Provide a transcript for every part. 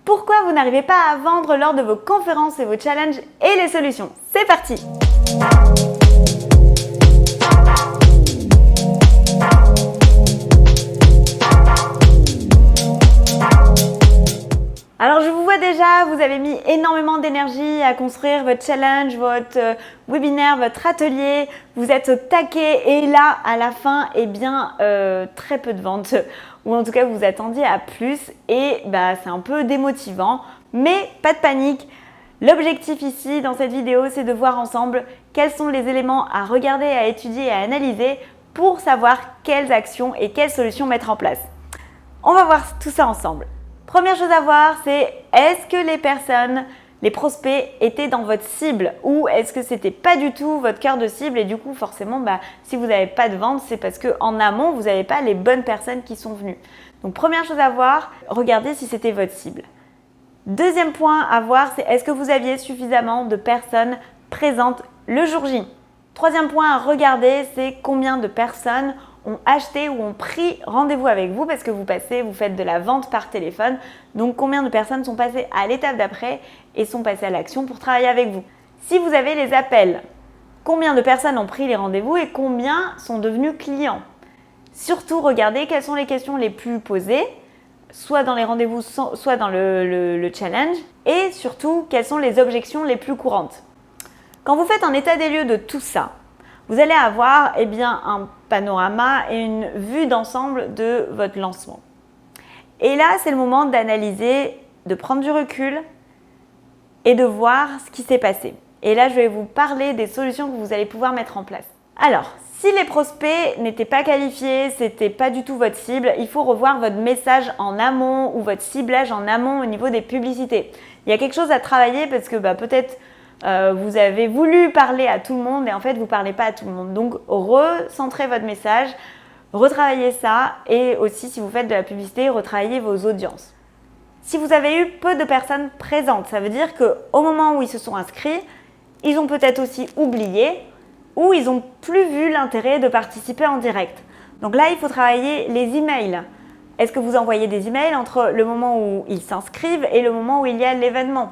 pourquoi vous n'arrivez pas à vendre lors de vos conférences et vos challenges et les solutions. C'est parti! Alors je vous vois déjà, vous avez mis énormément d'énergie à construire votre challenge, votre webinaire, votre atelier. Vous êtes au taquet et là, à la fin, très peu de ventes. Ou en tout cas, vous vous attendiez à plus et c'est un peu démotivant. Mais pas de panique. L'objectif ici, dans cette vidéo, c'est de voir ensemble quels sont les éléments à regarder, à étudier et à analyser pour savoir quelles actions et quelles solutions mettre en place. On va voir tout ça ensemble. Première chose à voir, c'est est-ce que les personnes, les prospects étaient dans votre cible ou est-ce que c'était pas du tout votre cœur de cible et du coup forcément si vous n'avez pas de vente, c'est parce qu'en amont, vous n'avez pas les bonnes personnes qui sont venues. Donc première chose à voir, regardez si c'était votre cible. Deuxième point à voir, c'est est-ce que vous aviez suffisamment de personnes présentes le jour J. Troisième point à regarder, c'est combien de personnes ont acheté ou ont pris rendez-vous avec vous parce que vous faites de la vente par téléphone. Donc, combien de personnes sont passées à l'étape d'après et sont passées à l'action pour travailler avec vous. Si vous avez les appels, combien de personnes ont pris les rendez-vous et combien sont devenus clients. Surtout, regardez quelles sont les questions les plus posées, soit dans les rendez-vous, soit dans le challenge. Et surtout, quelles sont les objections les plus courantes. Quand vous faites un état des lieux de tout ça, vous allez avoir un panorama et une vue d'ensemble de votre lancement. Et là, c'est le moment d'analyser, de prendre du recul et de voir ce qui s'est passé. Et là, je vais vous parler des solutions que vous allez pouvoir mettre en place. Alors, si les prospects n'étaient pas qualifiés, c'était pas du tout votre cible, il faut revoir votre message en amont ou votre ciblage en amont au niveau des publicités. Il y a quelque chose à travailler parce que peut-être vous avez voulu parler à tout le monde et en fait vous ne parlez pas à tout le monde. Donc recentrez votre message, retravaillez ça et aussi si vous faites de la publicité, retravaillez vos audiences. Si vous avez eu peu de personnes présentes, ça veut dire qu'au moment où ils se sont inscrits, ils ont peut-être aussi oublié ou ils n'ont plus vu l'intérêt de participer en direct. Donc là, il faut travailler les emails. Est-ce que vous envoyez des emails entre le moment où ils s'inscrivent et le moment où il y a l'événement ?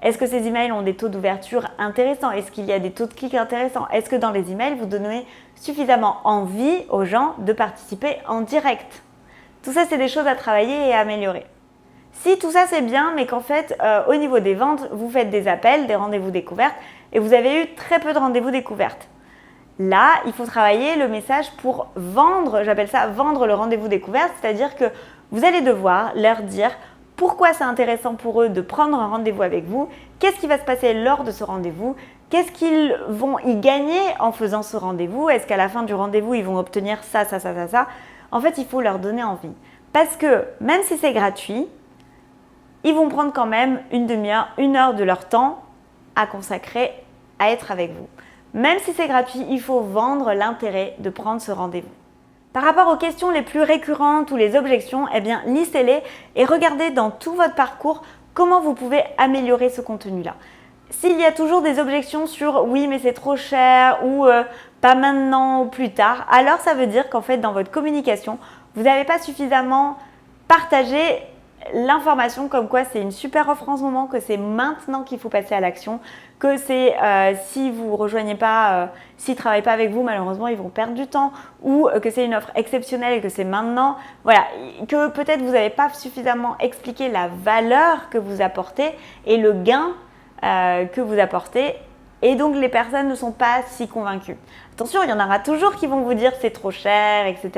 Est-ce que ces emails ont des taux d'ouverture intéressants? Est-ce qu'il y a des taux de clics intéressants? Est-ce que dans les emails, vous donnez suffisamment envie aux gens de participer en direct? Tout ça, c'est des choses à travailler et à améliorer. Si tout ça, c'est bien, mais qu'en fait, au niveau des ventes, vous faites des appels, des rendez-vous découvertes et vous avez eu très peu de rendez-vous découvertes. Là, il faut travailler le message pour vendre, j'appelle ça vendre le rendez-vous découverte, c'est-à-dire que vous allez devoir leur dire pourquoi c'est intéressant pour eux de prendre un rendez-vous avec vous, qu'est-ce qui va se passer lors de ce rendez-vous, qu'est-ce qu'ils vont y gagner en faisant ce rendez-vous, est-ce qu'à la fin du rendez-vous, ils vont obtenir ça. En fait, il faut leur donner envie. Parce que même si c'est gratuit, ils vont prendre quand même une demi-heure, 1 heure de leur temps à consacrer à être avec vous. Même si c'est gratuit, il faut vendre l'intérêt de prendre ce rendez-vous. Par rapport aux questions les plus récurrentes ou les objections, listez-les et regardez dans tout votre parcours comment vous pouvez améliorer ce contenu-là. S'il y a toujours des objections sur « oui, mais c'est trop cher » ou « pas maintenant ou plus tard », alors ça veut dire qu'en fait, dans votre communication, vous n'avez pas suffisamment partagé l'information comme quoi c'est une super offre en ce moment, que c'est maintenant qu'il faut passer à l'action, que c'est si vous ne rejoignez pas, s'ils ne travaillent pas avec vous, malheureusement, ils vont perdre du temps ou que c'est une offre exceptionnelle et que c'est maintenant. Voilà, que peut-être vous n'avez pas suffisamment expliqué la valeur que vous apportez et le gain que vous apportez et donc les personnes ne sont pas si convaincues. Attention, il y en aura toujours qui vont vous dire c'est trop cher, etc.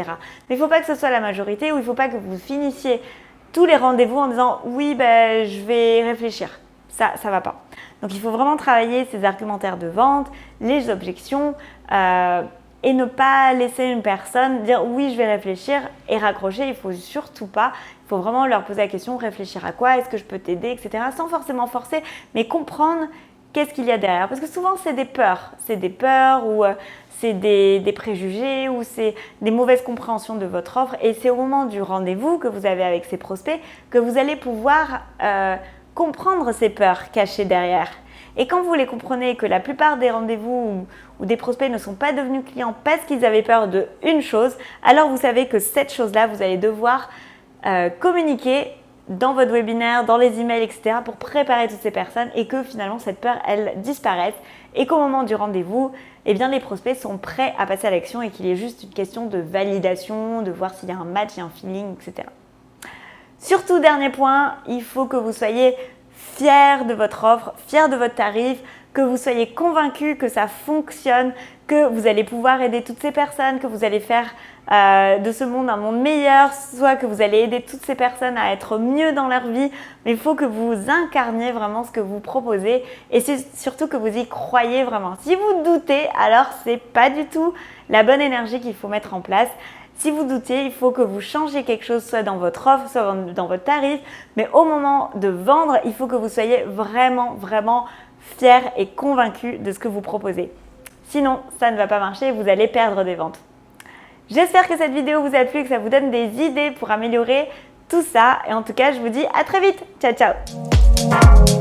Mais il ne faut pas que ce soit la majorité ou il ne faut pas que vous finissiez tous les rendez-vous en disant « oui, je vais réfléchir ». Ça ne va pas. Donc, il faut vraiment travailler ces argumentaires de vente, les objections et ne pas laisser une personne dire « oui, je vais réfléchir » et raccrocher. Il ne faut surtout pas. Il faut vraiment leur poser la question « réfléchir à quoi? Est-ce que je peux t'aider ?» etc. Sans forcément forcer, mais comprendre qu'est-ce qu'il y a derrière. Parce que souvent, c'est des peurs. C'est des peurs ou c'est des préjugés ou c'est des mauvaises compréhensions de votre offre. Et c'est au moment du rendez-vous que vous avez avec ces prospects que vous allez pouvoir comprendre ces peurs cachées derrière. Et quand vous les comprenez que la plupart des rendez-vous ou des prospects ne sont pas devenus clients parce qu'ils avaient peur d'une chose, alors vous savez que cette chose-là, vous allez devoir communiquer dans votre webinaire, dans les emails, etc. pour préparer toutes ces personnes et que finalement cette peur, elle disparaisse et qu'au moment du rendez-vous, eh bien, les prospects sont prêts à passer à l'action et qu'il est juste une question de validation, de voir s'il y a un match, il y a un feeling, etc. Surtout, dernier point, il faut que vous soyez fiers de votre offre, fiers de votre tarif, que vous soyez convaincus que ça fonctionne, que vous allez pouvoir aider toutes ces personnes, que vous allez faire de ce monde un monde meilleur, soit que vous allez aider toutes ces personnes à être mieux dans leur vie, mais il faut que vous incarniez vraiment ce que vous proposez et c'est surtout que vous y croyez vraiment. Si vous doutez, alors c'est pas du tout la bonne énergie qu'il faut mettre en place. Si vous doutez, il faut que vous changiez quelque chose, soit dans votre offre, soit dans votre tarif, mais au moment de vendre, il faut que vous soyez vraiment, vraiment fiers et convaincus de ce que vous proposez. Sinon, ça ne va pas marcher et vous allez perdre des ventes. J'espère que cette vidéo vous a plu et que ça vous donne des idées pour améliorer tout ça. Et en tout cas, je vous dis à très vite. Ciao, ciao!